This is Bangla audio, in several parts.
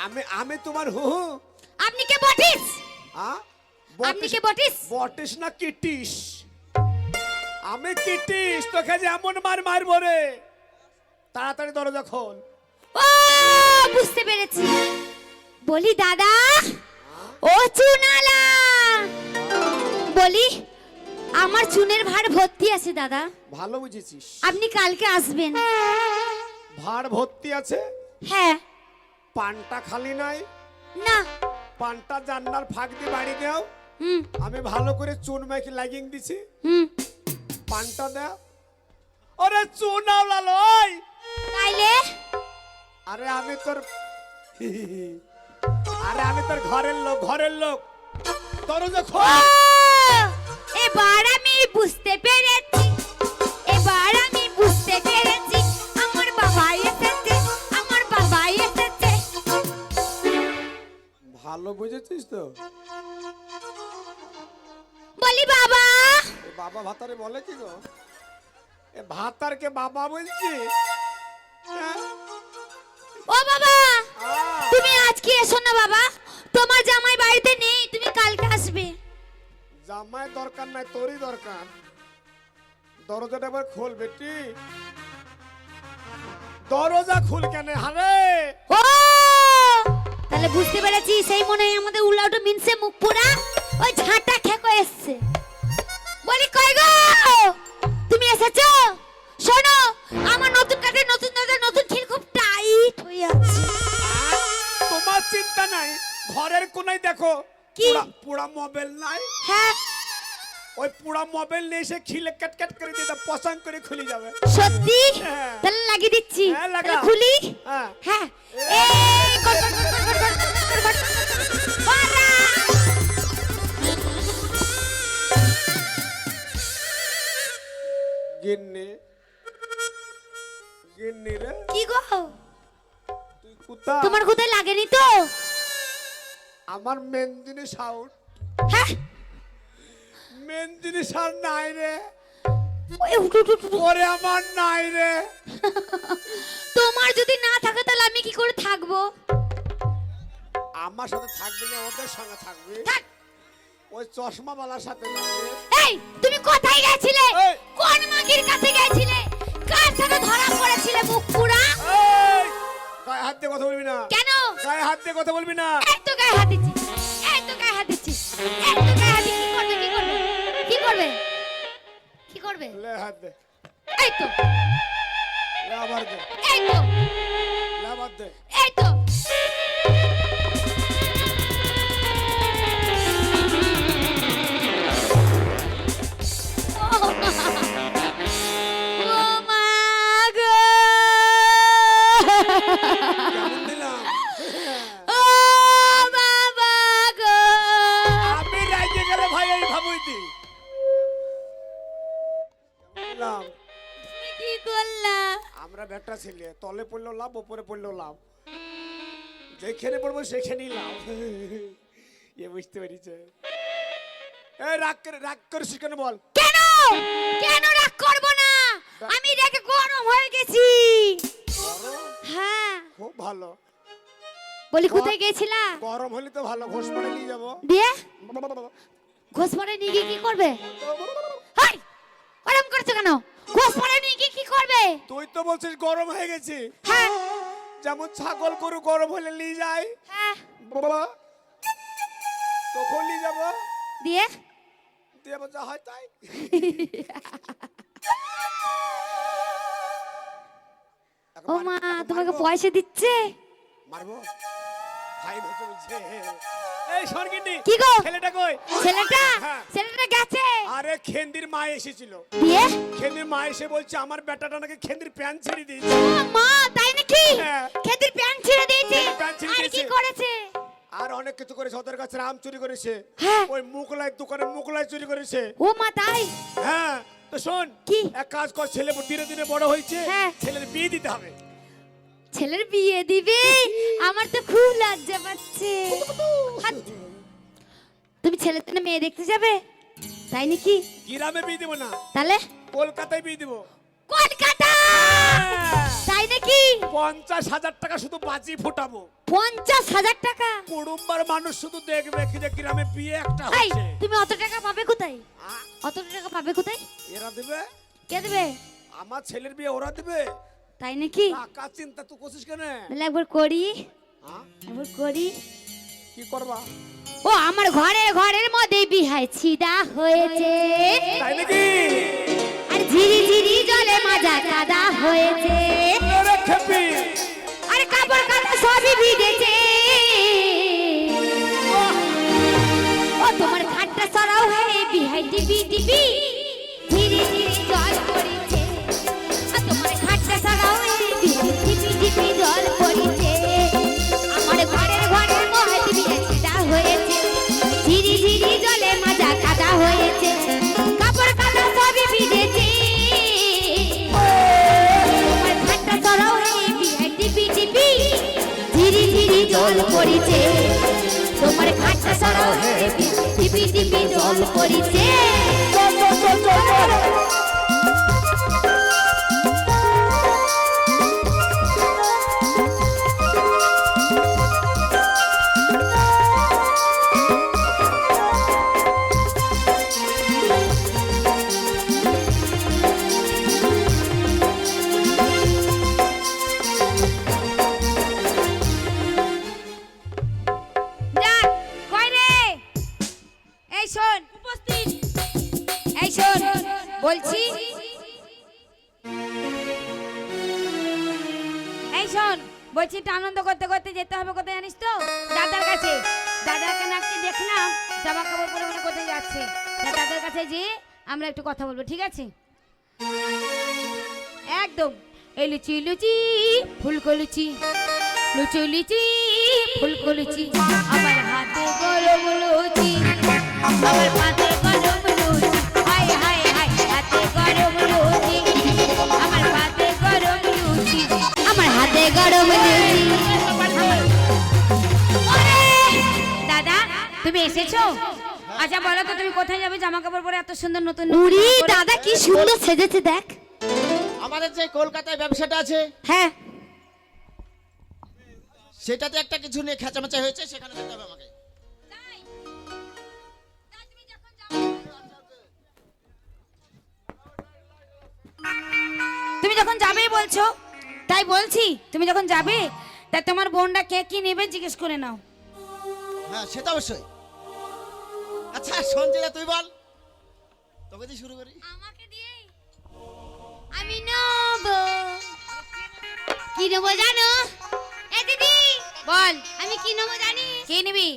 আমি আমি তোমার হু হু। আপনি কে বটিস? আপনি বটিস কে বটিস? বটিস না কিটিস? আমি কিটিস, তোকে যেমন মারবো রে। তাড়াতাড়ি দরজা খোল। ও বুঝতে পেরেছি। বলি দাদা, ও চুনালা, বলি আমার চুনের ভার ভর্তি আছে দাদা। ভালো বুঝেছিস। আপনি কালকে আসবেন। ভাড় ভর্তি আছে? হ্যাঁ। পানটা খালি নাই? না। পানটা জান্নার ফাঁক দিয়ে বাড়ি দাও। হুম আমি ভালো করে চুন মাইকে লাগিয়ে দিছি। হুম। পানটা দাও। আরে চুনাওলা লই। তাইলে আরে আমি তোর আরে আমি তোর ঘরের লোক। দরজা ও, খোল। এবার আমি বুঝতে পেরেছি। এবার আমি বুঝতে পেরেছি। আমার বাবা এসেছে, আমার বাবা এসেছে। ভালো বুঝেছিস তো? বলি বাবা। এ বাবা ভাতারে বলে কি গো? এ ভাতারকে বাবা বলছি? হ্যাঁ? ও বাবা, আহ, তুমি আজকে এসো না বাবা। তোমার জামাই বাড়িতে নেই, তুমি কালকে আসবে। জামাই দরকার নাই, তোরই দরকার। দরজাটা এবার খোল বেটি। দরজা খুল কেন হারে? ও তাহলে বুঝতে পেরেছি, সেই মনে হয় আমাদের উলাউটো মিনসে মুখ পোড়া ওই ঝাঁটা খেকো এসছে। বলি কই গো, তুমি এসেছো? শোনো, আমার নতুন কাঠে নতুন দরজা নতুন খিল খুব টাইট হয়ে আছে। তোমার চিন্তা নাই, ঘরের কোনায় দেখো কি? পুরা মোবাইল নাই? হ্যাঁ ওই পুরা মোবাইল নিয়ে এসে খিলে কাট করে দিয়ে দাও, পছন্দ করে খুলে যাবে। সত্যি? হ্যাঁ। তাহলে লাগিয়ে দিচ্ছি। হ্যাঁ, লাগা। তাহলে খুলি। হ্যাঁ। হ্যাঁ। এই কর কর কর কর কর কর কর কর। বাড়া! গিন্নি গিন্নি রে, কি গো, তুই কুতা? তোমার কোথায় লাগেনি তো? আমার মেন জিনিস আউট। হ্যাঁ। মেন জিনিস আর নাই রে। ওই উঠ উঠ উঠ, উঠ। ওরে আমার নাই রে। তোমার যদি না থাকে তাহলে আমি কি করে থাকবো? আমার সাথে থাকবি না, ওদের সঙ্গে থাকবি। থাক। ওই চশমাওয়ালার সাথে যাবে। এই তুমি কোথায় গেছিলে? এই! কোন মাগির কাছে গেছিলে? কার সাথে ধরা পড়েছিলে মুখ পুরা? এই! গায়ে হাত দিয়ে কথা বলবি না। কেন? গায়ে হাত দিয়ে কথা বলবি না। এই তো গায়ে হাত দিচ্ছি, এই তো গায়ে হাত দিচ্ছি, এই তো গায়ে হাত দিচ্ছি। কি করবে, কি করবে, কি করবে, কি করবে? লে হাত দে। এই তো, লে আবার দে। এই তো, লে আবার দে। এই তো। ও মা গো! কেমন দিলাম? ও বাবা গো! আমি রাইজে গেলে ভাই এই ভাবুই দি। দিলাম। তুমি কি করলা? আমরা বেটা ছেলে, তলে পড়লো লাভ, উপরে পড়লো লাভ। যেখানে পড়বো সেখানেই লাভ। এ বুঝতে পেরেছে? এই রাগ করিস কেন বল? কেন? কেন রাগ করব না? আমি রেগে গরম হয়ে গেছি। গরম? হ্যাঁ। খুব ভালো। বলি কোথায় গেছিলা? গরম হলে তো ভালো, ঘোষ পড়ে নিয়ে যাবো। দিয়ে ঘোষপাড়ে নিয়ে গিয়ে কি করবে? হাই, ওরম করছো কেন? ঘোষপাড়ে নিয়ে গিয়ে কি করবে? তুই তো বলছিস গরম হয়ে গেছে। হ্যাঁ যেমন ছাগল গরু গরম হলে নিয়ে যায়, হ্যাঁ। বাবা তখন নিয়ে যাবো। দিয়ে দিয়ে যা হয় তাই। ও মা তোমাকে পয়সা দিচ্ছে? মারবো ভাই ভেতরে বলছে। এই সরগিন্নি, কি গো? ছেলেটা কই? ছেলেটা? হ্যাঁ। ছেলেটা গেছে। আরে খেন্দির মা এসেছিল। দিয়ে খেন্দির মা এসে বলছে আমার বেটাটা নাকি খেন্দির প্যান্ট ছেড়ে দিয়েছে। ও মা তাই নাকি? হ্যাঁ। খেতির প্যান্ট ছেড়ে দিয়েছে। প্যান্ট ছেড়ে আর কি দিয়েছে। করেছে? আর অনেক কিছু করেছে, ওদের কাছে আম চুরি করেছে, হ্যাঁ। ওই মুকলাই দোকানে মুকলাই চুরি করেছে। ও মা তাই? হ্যাঁ তো শোন, কি? এক কাজ কর, ছেলে ধীরে ধীরে বড় হয়েছে, হ্যাঁ। ছেলের বিয়ে দিতে হবে। ছেলের বিয়ে দিবে? আমার তো খুব লজ্জা পাচ্ছে। হাত। তুমি ছেলের জন্য মেয়ে দেখতে যাবে তাই নাকি? গ্রামে বিয়ে দেবো না, তাহলে কলকাতায় বিয়ে দেবো। কলকাতা? তাই নাকি? 50,000 টাকা শুধু বাজি ফুটাবো। 50,000 টাকা? কুড়ুম্বার মানুষ শুধু দেখবে কি যে গ্রামে বিয়ে একটা এই হচ্ছে। তুমি অত টাকা পাবে কোথায়? আ? অত টাকা পাবে কোথায়? এরা দেবে? কে দেবে? আমার ছেলের বিয়ে ওরা দেবে? তাই নাকি? টাকা চিন্তা তুই করছিস কেন? তাহলে একবার করি, আ? একবার করি। কি করবা? ও আমার ঘরের মধ্যে বিহাই ছিদা হয়েছে, তাই নাকি? আর ঝিরি ঝিরি জলে মাজা কাদা হয়েছে, আরে খেপি, আর কাপড় কাটা সবই ভিজেছে। ও তোমার খাটটা সরাও হয়ে বিহাই টিপি টিপি ঝিরি ঝিরি জল পড়েছে, আর তোমার খাটটা সরাও হয়ে বিহাই টিপি টিপি জল পড়েছে। আমার ঘরের মধ্যে বিহাই ছিদা হয়েছে, ঝিরি ঝিরি জলে মাজা কাদা হয়েছে, কাপড় কাটা সবই ভিজেছে। তোমার খাটটা সরাও হয়ে বিহাই টিপি টিপি ঝিরি ঝিরি জল পড়েছে, তোমার খাটটা সরাও হয়ে টিপি টিপি জল পড়েছে। যাক, কই রে? এই শোন, উপস্থিত। এই শোন, বলছি। এই শোন, বলছি একটু আনন্দ করতে করতে যেতে হবে কোথায় জানিস তো? দাদার কাছে। দাদাকে নাকি দেখলাম জামা কাপড় পরে মনে কোথায় যাচ্ছে। তা দাদার কাছে যেয়ে আমরা একটু কথা বলবো, ঠিক আছে? একদম। এই লুচি লুচি ফুলকো লুচি, লুচি লুচি ফুলকো লুচি, আমার হাতে গরম লুচি, আমার হাতে গরম লুচি, হাই হাই হাই হাতে গরম লুচি, আমার হাতে গরম লুচি, আমার হাতে গরম লুচি। ওরে! দাদা তুমি এসেছো? আচ্ছা বলো তো তুমি কোথায় যাবে জামা কাপড় পরে এত সুন্দর নতুন? উড়ি দাদা কি সুন্দর সেজেছে দেখ। আমাদের যে কলকাতায় ব্যবসাটা আছে হ্যাঁ সেটাতে একটা কিছু নিয়ে খেঁচামেচা হয়েছে, সেখানে যেতে হবে আমাকে। তুমি যখন যাবে বলছো, তাই বলছি তুমি যখন যাবে তা তোমার বোনটা কে কি নেবে জিজ্ঞেস করে নাও। হ্যাঁ সেটা অবশ্যই। আচ্ছা সঞ্জয় তুই বল, তোকে দিয়ে শুরু করি। আমাকে দিয়ে আমি নেব। কি নেব জানো? এ দিদি বল, আমি কি নেব জানি? কি নিবি?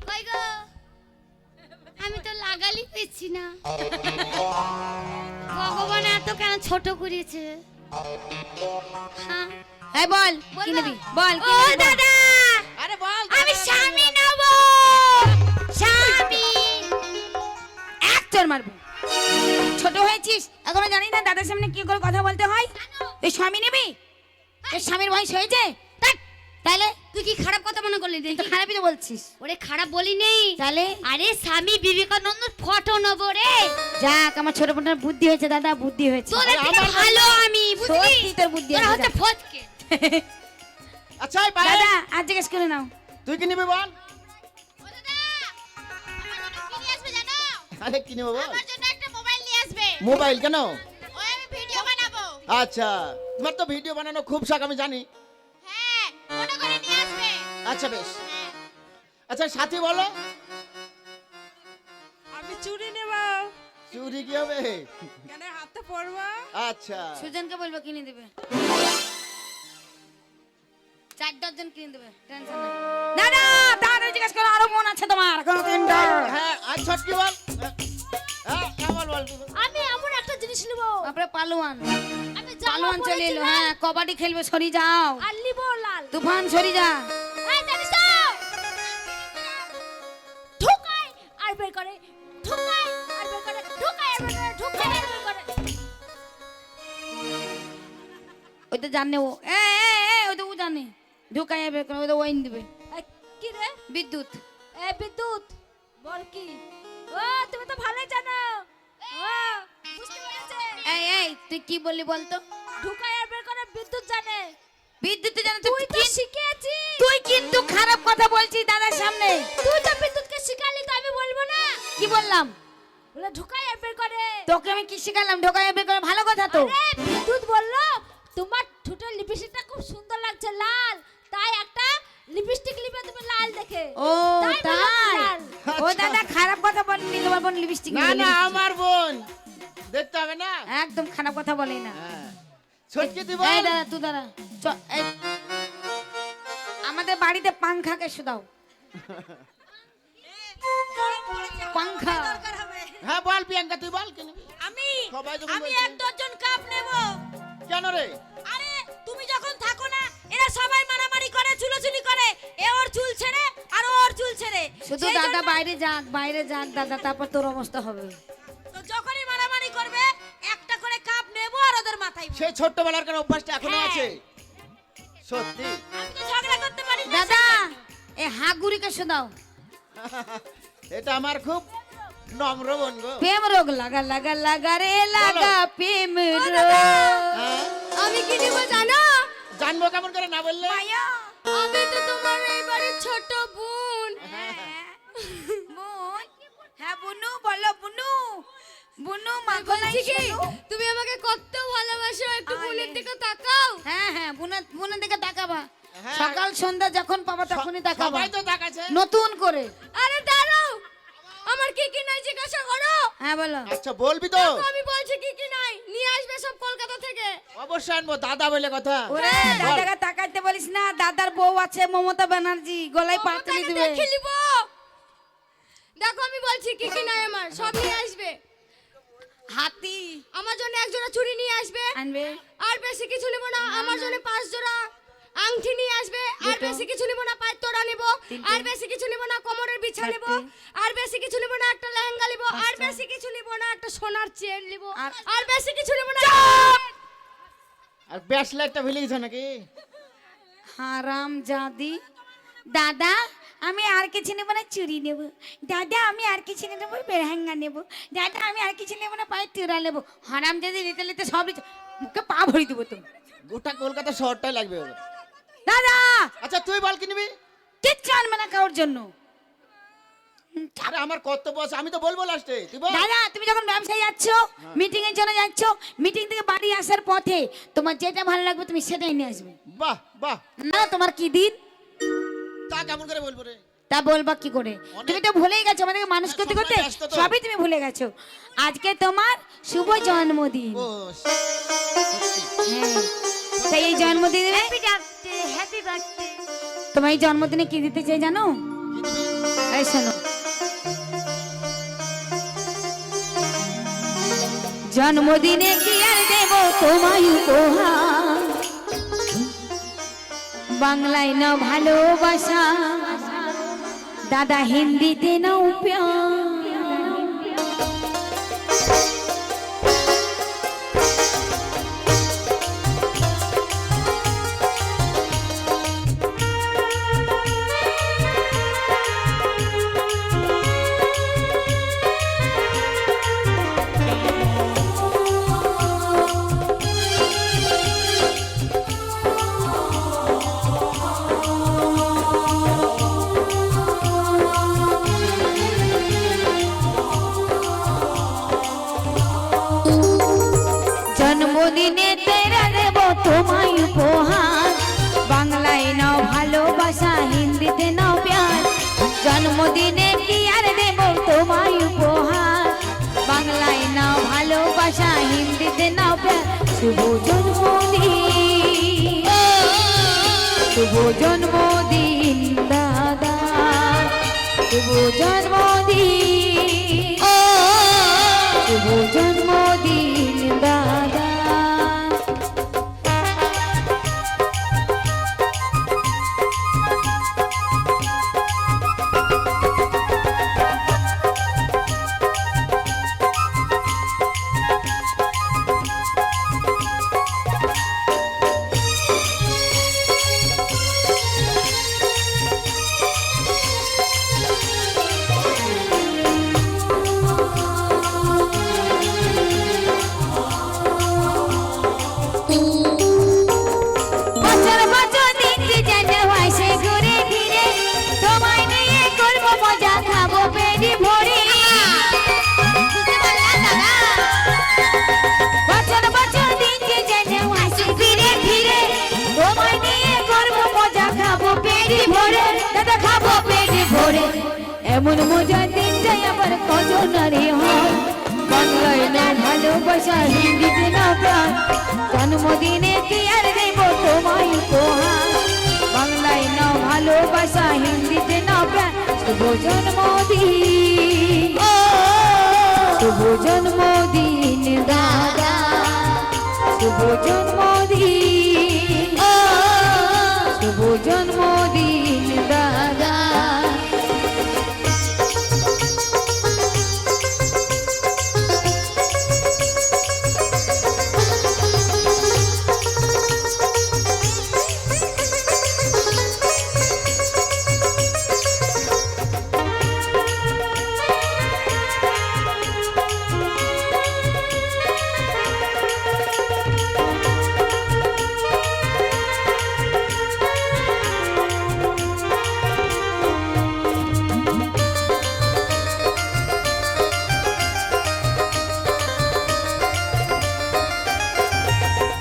কই গো, আমি তো লাগালি পেছি না। ভগবান এত কেন ছোট করেছে? হ্যাঁ বল কি নিবি? বল কি নিবি? ও দাদা আরে বল। আমি স্বামী নেব। স্বামী এক চড় মারবো। ছোট হয়েছিস এখনো জানি না দাদার সামনে কি করে কথা বলতে হয়? তুই স্বামী নিবি? তোর স্বামীর বয়স হয়েছে? তাহলে তুই কি খারাপ কথা মনে করলি? তুই খারাপই তো বলছিস। ওরে খারাপ বলি নেই। তাহলে আরে স্বামী বিবেকানন্দ ফটো নেব রে। যাক আমার ছোট বোনের বুদ্ধি হয়েছে দাদা, বুদ্ধি হয়েছে। তোর থেকে ভালো আমি বুদ্ধি। তোর বুদ্ধি আছে। তোর হচ্ছে ফটকে। আচ্ছা এই পায়ে দাদা আজ জিজ্ঞেস করে নাও। তুই কি নিবি বল। ও দাদা, আমার জন্য কি নিয়ে আসবে জানো? আরে কি নিবি বল। আমার জন্য একটা মোবাইল নিয়ে আসবে। মোবাইল কেন? ওই আমি ভিডিও বানাবো। আচ্ছা তোমার তো ভিডিও বানানো খুব শখ আমি জানি। হ্যাঁ, মনে করে নিয়ে আসবে। আচ্ছা বেশ। হ্যাঁ। আচ্ছা সাথী বলো। আমি চুড়ি নেব। চুরি কি হবে? কেন হাতে পরবো? আচ্ছা সুজনকে বলবো কিনে দেবে। 4 ডজন কিনে দেবে, টেনশন নাই। দাদা তাহলে জিজ্ঞেস করো আরো মন আছে তোমার? এখনো 3টা। হ্যাঁ আজ ছটকি বল। হ্যাঁ বল বল। আমি এমন একটা জিনিস নেব। তারপরে পালোয়ান। আমি পালোয়ান চলে এলো। হ্যাঁ কবাডি খেলবে, সরি যাও। আর নিব লাল। তুফান সরি যা। এই জানিস তো? ঠুকাই আর বের করে। ঠুকাই আর বের করে। ঠুকাই আর বের করে। ঠুকাই আর বের করে। ওই তো জানে ও। ওই তো ও জানে। ঢুকাইয়া বের করে, ওই তো ওয়াইন দিবে। এই, কি রে? বিদ্যুৎ। এ বিদ্যুৎ বল কি? ও তুমি তো ভালোই জানো। ও বুঝতে পেরেছে। এই তুই কি বললি বলতো? ঢুকাই আর বের করে বিদ্যুৎ জানে। বিদ্যুৎ জানো তুই তো শিখেছিস। তুই কিন্তু খারাপ কথা বলছিস দাদার সামনে। তুই তো বিদ্যুৎকে শিখালি, তো আমি বলবো না? কি বললাম? বলে ঢুকাই আর বের করে। তোকে আমি কি শিখালাম? ঢোকায় বের করে, ভালো কথা তো। আরে বিদ্যুৎ বললো তোমার ঠোঁটের লিপস্টিকটা খুব সুন্দর লাগছে লাল, তাই একটা লিপস্টিক লিপে তুমি লাল দেখে। ও তাই বললাম তাই। লাল। ও দাদা খারাপ কথা বলেনি, তোমার বোন লিপস্টিক না না আমার বোন দেখতে হবে না। একদম খারাপ কথা বলে না। হ্যাঁ ছোটকি তুই এই বল। দাদা তুই দাঁড়া। এই আমাদের বাড়িতে পাংখাকে শুধাও। পাংখা। হ্যাঁ বল প্রিয়াঙ্কা তুই বল কেন? আমি সবাই যখন আমি বলছে। 1 ডজন কাপ নেব। কেন রে? আরে তুমি যখন থাকো না, এরা সবাই মারামারি করে, চুলোচুলি করে, এ ওর চুল ছেড়ে আর ও ওর চুল ছেড়ে। শুধু সেই দাদা জন্য- বাইরে যাক দাদা, তারপর তোর অবস্থা হবে। তো যখনই মারামারি করবে একটা করে কাপ নেব আর ওদের মাথায় বসাবো। সেই ছোট্টবেলার কেন অভ্যাসটা এখনো হ্যাঁ। আছে? সত্যি আমি তো ঝগড়া করতে পারি না। দাদা এই হাগুরিকে শুধাও। এটা আমার খুব নম্র বোন গো। প্রেম রোগ লাগা লাগা লাগা রে লাগা প্রেম রোগ। হ্যাঁ? আমি কি নেব জানো? জানবো কেমন করে না বললে? আমি তো তোমার এবারে ছোট বোন। বোন? হ্যাঁ বুনু, বলো বুনু। বুনু মাখন নাই শোনো। তুমি আমাকে কত ভালোবাসো, একটু আরে। বোনের দিকে তাকাও। হ্যাঁ হ্যাঁ বুনের দিকে তাকাবা। হ্যাঁ। সকাল সন্ধ্যা যখন পাবা তখনই তাকাবা। সবাই তো তাকাচ্ছে। নতুন করে। আরে দাঁড়াও, আমার কি কি নাই জিজ্ঞাসা করো। হ্যাঁ বলো। আচ্ছা বলবি তো? আমি বলছি কি কি নাই, নিয়ে আসবে সব কলকাতা থেকে। অবশ্যই আনবো, দাদা বলে কথা। ওরে বল। দাদাকে তাকাইতে বলিস না, দাদার বউ আছে মমতা ব্যানার্জি, গলায় পা তুলে দিবে। দেখে নিব। দেখো আমি বলছি কি কি নাই, আমার সব নিয়ে আসবে। হাতি আমার জন্য এক জোড়া চুড়ি নিয়ে আসবে, আনবে। আর বেশি কিছু নেব না। আমার জন্য 5 জোড়া আংটি নিয়ে আসবে, আর দুটো। বেশি কিছু নেব না। পায়ের তোড়া নেব, তিনটে। আর বেশি কিছু নেব না। কোমরের বিছা নেব, চারটে। আর বেশি কিছু নেব না। একটা লেহেঙ্গা নেব, আর পাঁচটা। বেশি কিছু নেব না। একটা সোনার চেন নেব, আর- আর বেশি কিছু নেব না। আর ব্যাস লাইটটা ভুলে গেছো নাকি? হারাম জাদি। দাদা আমি আর কিছু নেব না, চুড়ি নেব। দাদা আমি আর কিছু নেব, বেরহাঙ্গা নেব। দাদা আমি আর কিছু নেব না, পায়ে তোড়া নেব। হারাম জাদি নিতে নিতে সব নিতে- মুখে পা ভরি দেবো তো। গোটা কলকাতা শহরটাই লাগবে ওর। দাদা আচ্ছা তুই বল কি নিবি? কিচ্ছু আনবে না কারোর জন্য। আরে আমার কর্তব্য আছে, আমি তো বলবো লাস্টে, তুই বল। দাদা তুমি যখন ব্যবসায় যাচ্ছ, মিটিং এর জন্য যাচ্ছ, মিটিং থেকে বাড়ি আসার পথে তোমার যেটা ভালো লাগবে তুমি সেটাই নিয়ে আসবে। বাহ বাহ, না তোমার কি দিন তা কেমন করে বলবো রে? তা বলবা কি করে? তুমি তো ভুলেই গেছো, আমাদেরকে মানুষ করতে করতে সবসময় ব্যস্ত তো। সবই তুমি ভুলে গেছো। আজকে তোমার শুভ জন্মদিন। ও হ্যাঁ, তাই এই জন্মদিনে হ্যাপি বার্থডে। তোমার এই জন্মদিনে কি দিতে চাই জানো? এই শোনো, জন্মদিনে কি আর দেব তোমায় উপহার, বাংলায় না ভালোবাসা, দাদা হিন্দিতে নাও প্যার। জন্মদিনে তেরা দেব তোমায় উপহার, বাংলায় নাও ভালোবাসা, হিন্দিতে নাও প্যার। জন্মদিনে কি আর দেব তোমায় উপহার, বাংলায় নাও ভালোবাসা, হিন্দিতে নাও প্যার। শুভ জন্মদিন, শুভ জন্মদিন দাদা, শুভ জন্মদিন, শুভ জন্মদিন দাদা। ভরে দাদা খাবো পেট ভরে এমন মজার দিনটাই আবার কত নারী হয় বাংলায় না ভালোবাসা হিন্দিতে না প্রাণ জন্মদিনে কি আর দেব তোমায় উপহার বাংলায় না ভালোবাসা হিন্দিতে না প্রাণ শুভ জন্মদিন শুভ জন্মদিন দাদা শুভ জন্মদিন শুভ জন্মদিন দাদা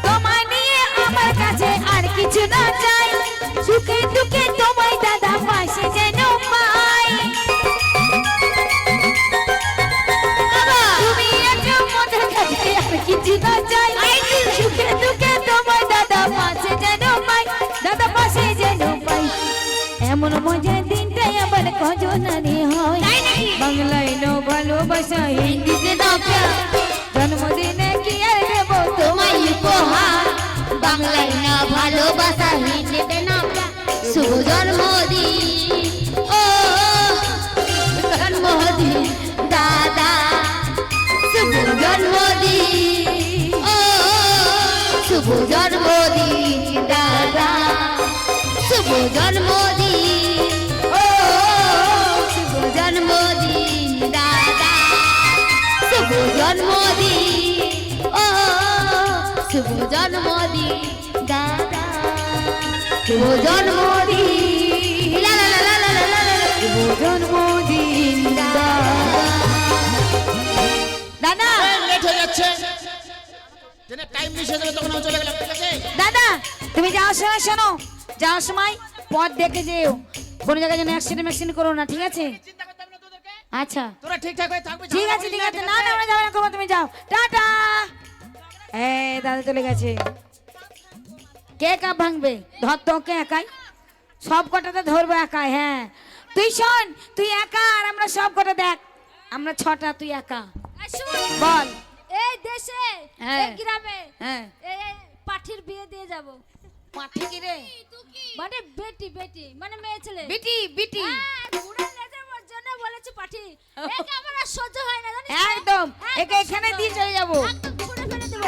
তোমায় নিয়ে আমার কাছে আর কিছু না চাই সুখে দুঃখে তোমায় দাদা পাশে যেন পাই তুমি একটা মনের কাছে আর কিছু না চাই সুখে দুঃখে তোমায় দাদা পাশে যেন পাই দাদা পাশে যেন পাই এমন মজার দিনটাই আবার কজনারে হয় বাংলায় নো ভালোবাসা হিন্দিতে দাও প্যার জন্মদিনে কি আর দেব তোমায় উপহার বাংলায় না ভালোবাসা হিন্দিতে না প্যার শুভ জন্মদিন ও জন্মদিন দাদা শুভ জন্মদিন ও শুভ জন্মদিন দাদা শুভ জন্মদিন ও শুভ জন্মদিন দাদা শুভ জন্মদিন ও শুভ জন্মদিন দাদা শুভ জন্মদিন লা লা লা লা লা লা লা শুভ জন্মদিন দাদা দাদা লেট হয়ে যাচ্ছে যেন টাইম মিস হয়ে যাবে তখন আমি চলে গেলাম ঠিক আছে দাদা তুমি যাওয়ার সময় শোনো যাওয়ার সময় পথ দেখে যেও কোনো জায়গায় যেন অ্যাক্সিডেন্ট করো না ঠিক আছে চিন্তা করতে হবে না তোদেরকে আচ্ছা তোরা ঠিকঠাক হয়ে থাকবি ঠিক আছে ঠিক আছে না না আমরা যাবো না করবো তুমি যাও টাটা এই দাদা চলে গেছে কে কাপ ভাঙবে ধর তোকে একাই সব কটাতে ধরবো একাই হ্যাঁ তুই শোন তুই একা আর আমরা সব কটা দেখ আমরা ছটা তুই একা এই শুন, বল এই দেশে হ্যাঁ। এই গ্রামে হ্যাঁ এই পাঠির বিয়ে দিয়ে যাব পাঠি কি রে মানে বেটি বেটি মানে মেয়ে ছেলে বিটি বিটি হ্যাঁ, বুড়ো লেজার জন্য বলেছি পাঠি একে আমার আর সহ্য হয় না জানিস তো? একদম একে এখানে দিয়ে চলে যাবো একদম ছুঁড়ে ফেলে দেবো